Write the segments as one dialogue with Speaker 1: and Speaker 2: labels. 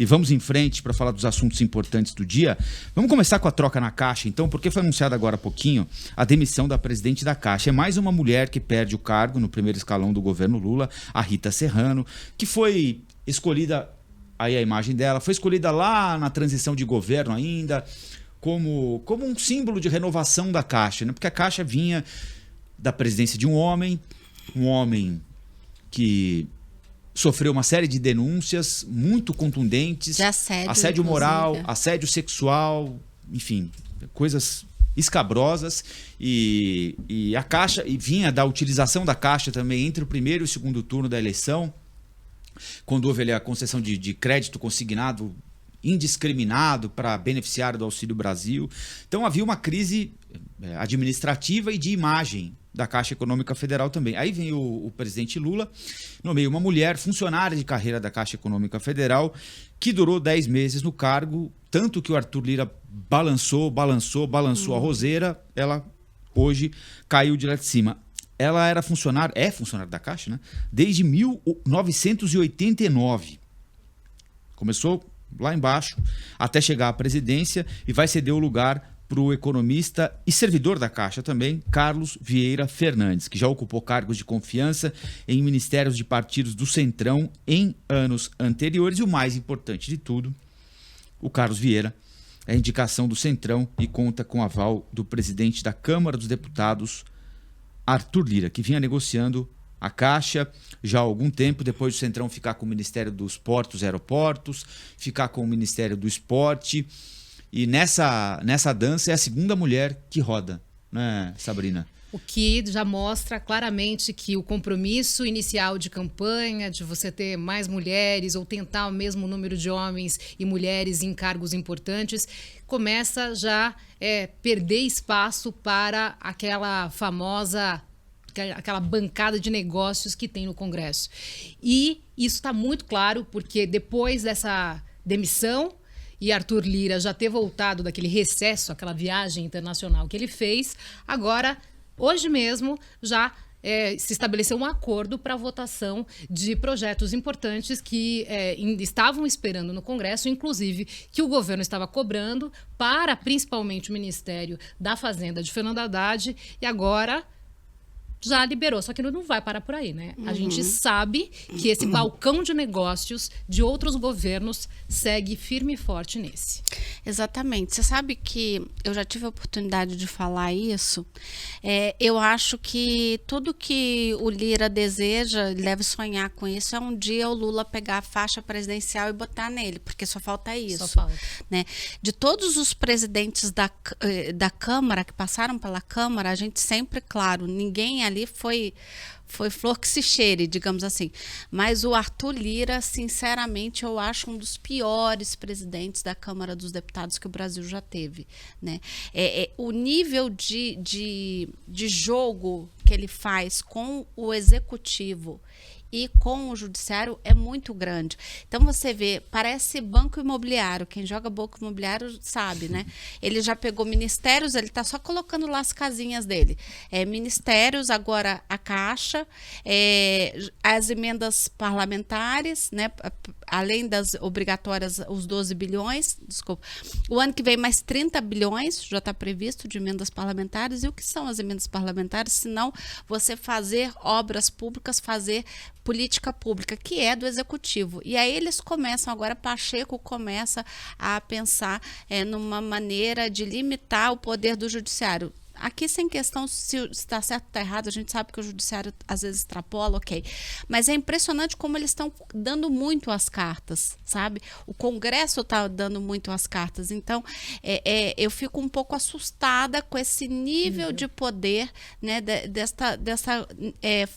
Speaker 1: e vamos em frente para falar dos assuntos importantes do dia. Vamos começar com a troca na Caixa, então, porque foi anunciada agora há pouquinho a demissão da presidente da Caixa. É mais uma mulher que perde o cargo no primeiro escalão do governo Lula, a Rita Serrano, que foi escolhida, aí a imagem dela, foi escolhida lá na transição de governo ainda, como um símbolo de renovação da Caixa, né? Porque a Caixa vinha da presidência de um homem que sofreu uma série de denúncias muito contundentes,
Speaker 2: de
Speaker 1: assédio moral, assédio sexual, enfim, coisas escabrosas, e a Caixa, e vinha da utilização da Caixa também entre o primeiro e o segundo turno da eleição, quando houve ali a concessão de crédito consignado indiscriminado para beneficiário do Auxílio Brasil. Então havia uma crise administrativa e de imagem da Caixa Econômica Federal também. Aí vem o presidente Lula, nomeia uma mulher, funcionária de carreira da Caixa Econômica Federal, que durou 10 meses no cargo, tanto que o Arthur Lira balançou a roseira, ela hoje caiu de lá de cima. Ela é funcionária da Caixa, né? Desde 1989. Começou lá embaixo, até chegar à presidência, e vai ceder o lugar para o economista e servidor da Caixa também, Carlos Vieira Fernandes, que já ocupou cargos de confiança em ministérios de partidos do Centrão em anos anteriores. E o mais importante de tudo, o Carlos Vieira é a indicação do Centrão e conta com o aval do presidente da Câmara dos Deputados, Arthur Lira, que vinha negociando a Caixa já há algum tempo, depois do Centrão ficar com o Ministério dos Portos e Aeroportos, ficar com o Ministério do Esporte. E nessa dança é a segunda mulher que roda, né, Sabrina?
Speaker 3: O que já mostra claramente que o compromisso inicial de campanha, de você ter mais mulheres ou tentar o mesmo número de homens e mulheres em cargos importantes, começa já a perder espaço para aquela bancada de negócios que tem no Congresso. E isso está muito claro porque depois dessa demissão e Arthur Lira já ter voltado daquele recesso, aquela viagem internacional que ele fez, agora, hoje mesmo, já se estabeleceu um acordo para a votação de projetos importantes que estavam esperando no Congresso, inclusive que o governo estava cobrando para, principalmente, o Ministério da Fazenda de Fernando Haddad, e agora já liberou, só que não vai parar por aí, né? A gente sabe que esse balcão de negócios de outros governos segue firme e forte nesse.
Speaker 2: Exatamente. Você sabe que eu já tive a oportunidade de falar isso. Eu acho que tudo que o Lira deseja, ele deve sonhar com isso, é um dia o Lula pegar a faixa presidencial e botar nele, porque só falta isso.
Speaker 3: Só falta.
Speaker 2: Né? De todos os presidentes da Câmara, que passaram pela Câmara, a gente sempre, claro, ninguém ali foi flor que se cheire, digamos assim. Mas o Arthur Lira, sinceramente, eu acho um dos piores presidentes da Câmara dos Deputados que o Brasil já teve. Né? O nível de jogo que ele faz com o Executivo e com o Judiciário é muito grande. Então você vê, parece banco imobiliário, quem joga banco imobiliário sabe, né? Ele já pegou ministérios, ele está só colocando lá as casinhas dele. Ministérios, agora a Caixa, as emendas parlamentares, né? Além das obrigatórias, os 12 bilhões, desculpa. O ano que vem mais 30 bilhões, já está previsto, de emendas parlamentares. E o que são as emendas parlamentares? Se não você fazer obras públicas, fazer política pública, que é do Executivo. E aí eles começam, agora Pacheco começa a pensar numa maneira de limitar o poder do Judiciário. Aqui, sem questão se está certo ou está errado, a gente sabe que o Judiciário às vezes extrapola, ok. Mas é impressionante como eles estão dando muito as cartas, sabe? O Congresso está dando muito as cartas. Então, eu fico um pouco assustada com esse nível de poder, né, dessa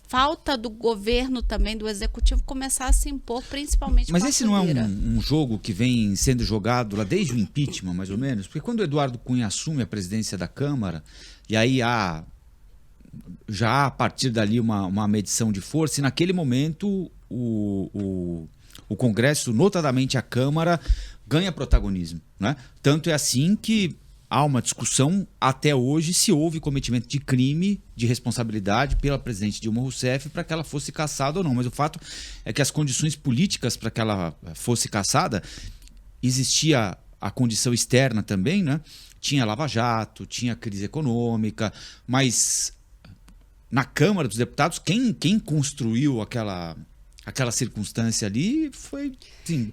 Speaker 2: falta do governo também, do Executivo, começar a se impor, principalmente.
Speaker 1: Mas esse não é um jogo que vem sendo jogado lá desde o impeachment, mais ou menos? Porque quando o Eduardo Cunha assume a presidência da Câmara, e aí já há a partir dali uma medição de força, e naquele momento o Congresso, notadamente a Câmara, ganha protagonismo, né? Tanto é assim que há uma discussão até hoje se houve cometimento de crime, de responsabilidade pela presidente Dilma Rousseff para que ela fosse cassada ou não. Mas o fato é que as condições políticas para que ela fosse cassada existia a condição externa também, né? Tinha Lava Jato, tinha crise econômica, mas na Câmara dos Deputados, quem construiu aquela circunstância ali foi, sim.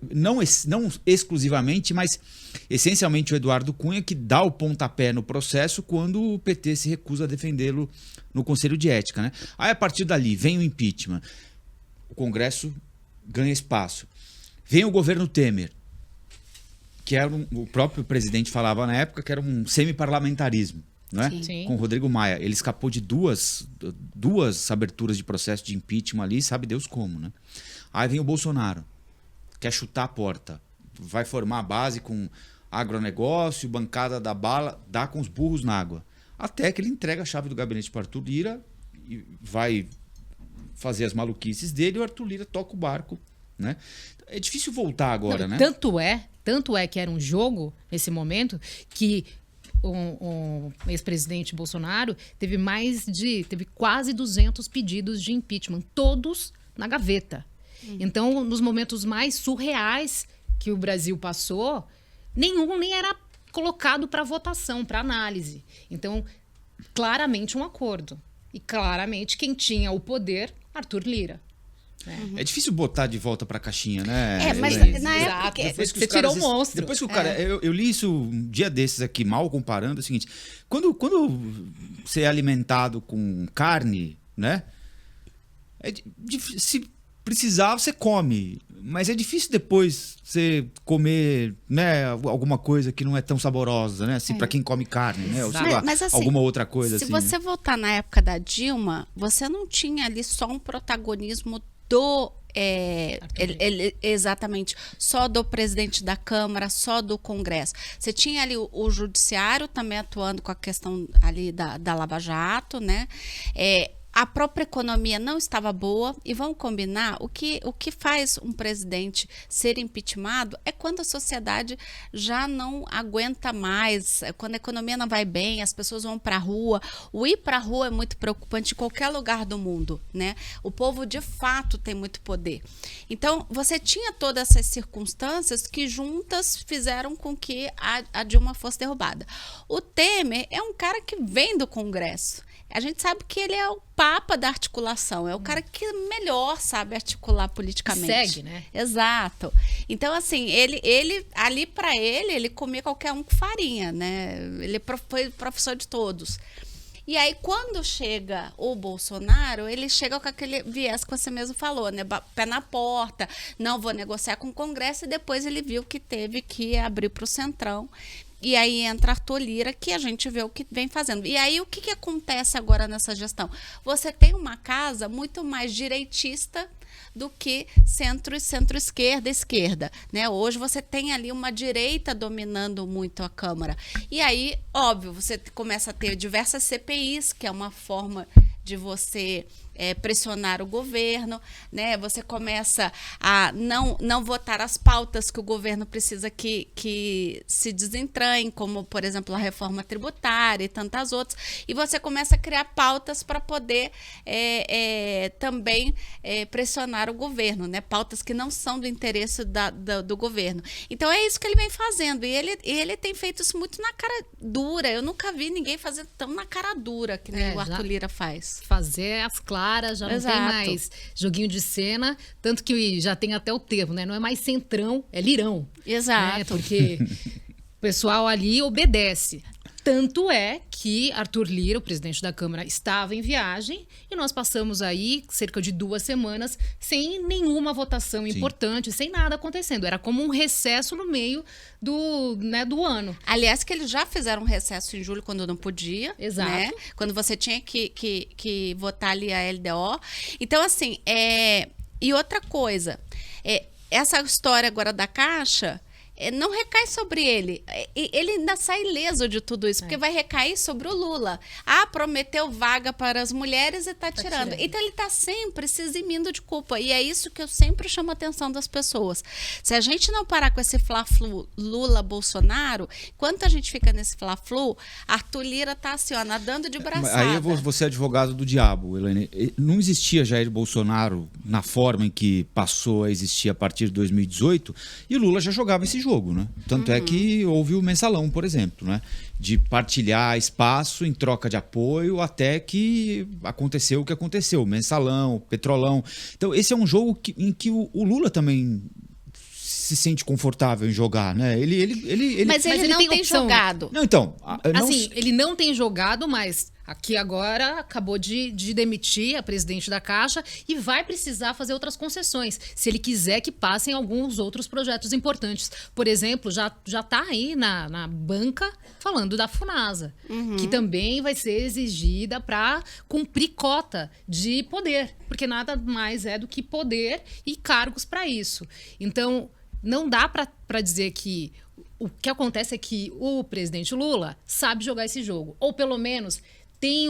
Speaker 1: Não exclusivamente, mas essencialmente o Eduardo Cunha, que dá o pontapé no processo quando o PT se recusa a defendê-lo no Conselho de Ética, né? Aí, a partir dali, vem o impeachment, o Congresso ganha espaço. Vem o governo Temer, que era o próprio presidente falava na época que era um semi-parlamentarismo, né?
Speaker 3: Sim.
Speaker 1: Com o Rodrigo Maia. Ele escapou de duas aberturas de processo de impeachment ali, sabe Deus como, né? Aí vem o Bolsonaro, quer chutar a porta, vai formar a base com agronegócio, bancada da bala, dá com os burros na água. Até que ele entrega a chave do gabinete para o Arthur Lira e vai fazer as maluquices dele e o Arthur Lira toca o barco, né? É difícil voltar agora, né?
Speaker 3: Tanto é que era um jogo, nesse momento, que o ex-presidente Bolsonaro teve quase 200 pedidos de impeachment, todos na gaveta. Então, nos momentos mais surreais que o Brasil passou, nenhum nem era colocado para votação, para análise. Então, claramente um acordo. E claramente quem tinha o poder, Arthur Lira.
Speaker 1: É difícil botar de volta pra caixinha, né?
Speaker 2: Mas
Speaker 1: Elaine?
Speaker 2: na época...
Speaker 1: Depois que
Speaker 3: você
Speaker 1: os caras,
Speaker 3: tirou o monstro.
Speaker 1: Depois que o cara... Eu li isso um dia desses aqui, mal comparando, é o seguinte. Quando você é alimentado com carne, né? Se precisar, você come. Mas é difícil depois você comer, né, alguma coisa que não é tão saborosa, né? Assim, pra quem come carne, né? Ou sei lá,
Speaker 2: mas, assim,
Speaker 1: alguma outra coisa
Speaker 2: se
Speaker 1: assim.
Speaker 2: você voltar na época da Dilma, você não tinha ali só um protagonismo do... exatamente, só do presidente da Câmara, só do Congresso. Você tinha ali o Judiciário também atuando com a questão ali da Lava Jato, né? A própria economia não estava boa e vamos combinar, o que faz um presidente ser impeachmentado é quando a sociedade já não aguenta mais, quando a economia não vai bem, as pessoas vão para a rua. O ir para a rua é muito preocupante em qualquer lugar do mundo, né? O povo de fato tem muito poder. Então, você tinha todas essas circunstâncias que juntas fizeram com que a Dilma fosse derrubada. O Temer é um cara que vem do Congresso. A gente sabe que ele é o papa da articulação, é o cara que melhor sabe articular politicamente.
Speaker 3: Segue, né?
Speaker 2: Exato. Então, assim, ele ali para ele comia qualquer um com farinha, né? Ele foi professor de todos. E aí, quando chega o Bolsonaro, ele chega com aquele viés que você mesmo falou, né? Pé na porta, não vou negociar com o Congresso, e depois ele viu que teve que abrir para o Centrão. E aí entra Arthur Lira, que a gente vê o que vem fazendo. E aí, o que acontece agora nessa gestão? Você tem uma casa muito mais direitista do que centro-esquerda, né? Hoje você tem ali uma direita dominando muito a Câmara. E aí, óbvio, você começa a ter diversas CPIs, que é uma forma de você pressionar o governo, né? Você começa a não votar as pautas que o governo precisa que se desentranhem, como, por exemplo, a reforma tributária e tantas outras, e você começa a criar pautas para poder também pressionar o governo, né? Pautas que não são do interesse do governo. Então, é isso que ele vem fazendo, e ele tem feito isso muito na cara dura. Eu nunca vi ninguém fazer tão na cara dura que nem o Arthur Lira faz.
Speaker 3: Fazer as claras, já não tem mais joguinho de cena, tanto que já tem até o termo, né? Não é mais centrão, é lirão.
Speaker 2: Exato.
Speaker 3: Né? Porque o pessoal ali obedece. Tanto é que Arthur Lira, o presidente da Câmara, estava em viagem e nós passamos aí cerca de 2 semanas sem nenhuma votação importante, sem nada acontecendo. Era como um recesso no meio do ano.
Speaker 2: Aliás, que eles já fizeram um recesso em julho quando não podia.
Speaker 3: Exato.
Speaker 2: Né? Quando você tinha que votar ali a LDO. Então, assim, e outra coisa, essa história agora da Caixa... não recai sobre ele. Ele ainda sai ileso de tudo isso, porque vai recair sobre o Lula. Prometeu vaga para as mulheres e está tirando. Então ele está sempre se eximindo de culpa. E é isso que eu sempre chamo a atenção das pessoas. Se a gente não parar com esse fla-flu Lula-Bolsonaro, enquanto a gente fica nesse fla-flu, Arthur Lira está assim, ó, nadando de braçada.
Speaker 1: Aí eu vou ser advogado do diabo, Elaine. Não existia Jair Bolsonaro na forma em que passou a existir a partir de 2018 e o Lula já jogava esse jogo, né? Tanto é que houve o mensalão, por exemplo, né? De partilhar espaço em troca de apoio até que aconteceu o que aconteceu, mensalão, petrolão. Então esse é um jogo em que o Lula também se sente confortável em jogar, né?
Speaker 2: Mas ele não tem jogado.
Speaker 1: Não, então...
Speaker 3: Assim, ele não tem jogado, mas aqui agora acabou de demitir a presidente da Caixa e vai precisar fazer outras concessões, se ele quiser que passem alguns outros projetos importantes. Por exemplo, já está aí na banca falando da Funasa, que também vai ser exigida para cumprir cota de poder, porque nada mais é do que poder e cargos para isso. Então, não dá para dizer que o que acontece é que o presidente Lula sabe jogar esse jogo, ou pelo menos tem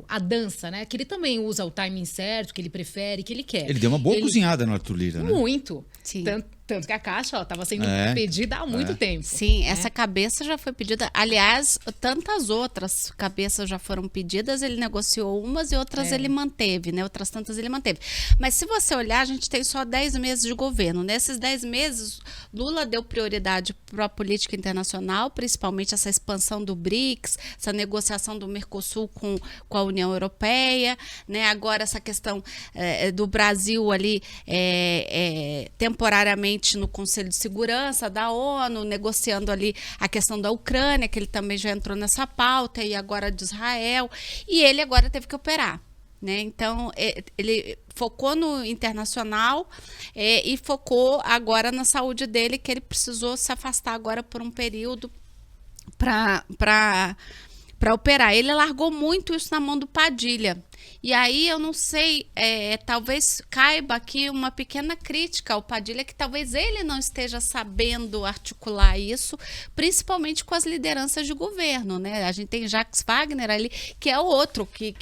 Speaker 3: a dança, né? Que ele também usa o timing certo, que ele prefere, que ele quer.
Speaker 1: Ele deu uma boa cozinhada no Arthur Lira, né?
Speaker 3: Muito.
Speaker 2: Sim.
Speaker 3: Tanto que a Caixa estava sendo pedida há muito tempo.
Speaker 2: Sim, essa cabeça já foi pedida. Aliás, tantas outras cabeças já foram pedidas, ele negociou umas e outras ele manteve, né? Outras tantas ele manteve. Mas se você olhar, a gente tem só 10 meses de governo. Nesses 10 meses, Lula deu prioridade para a política internacional, principalmente essa expansão do BRICS, essa negociação do Mercosul com a União Europeia, né? Agora essa questão do Brasil ali temporariamente no Conselho de Segurança da ONU, negociando ali a questão da Ucrânia, que ele também já entrou nessa pauta, e agora de Israel, e ele agora teve que operar, né? Então, ele focou no internacional e focou agora na saúde dele, que ele precisou se afastar agora por um período para operar. Ele largou muito isso na mão do Padilha. E aí eu não sei, talvez caiba aqui uma pequena crítica ao Padilha, que talvez ele não esteja sabendo articular isso, principalmente com as lideranças de governo, né? A gente tem Jacques Wagner ali, que é o outro, que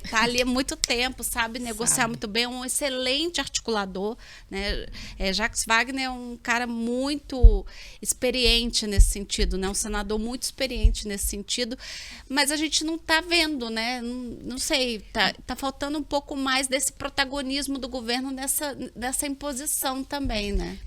Speaker 2: tá ali há muito tempo, sabe negociar muito bem, um excelente articulador, né? Jacques Wagner é um cara muito experiente nesse sentido, né? Um senador muito experiente nesse sentido, mas a gente não está vendo, né? Não sei, tá faltando um pouco mais desse protagonismo do governo nessa imposição também, né?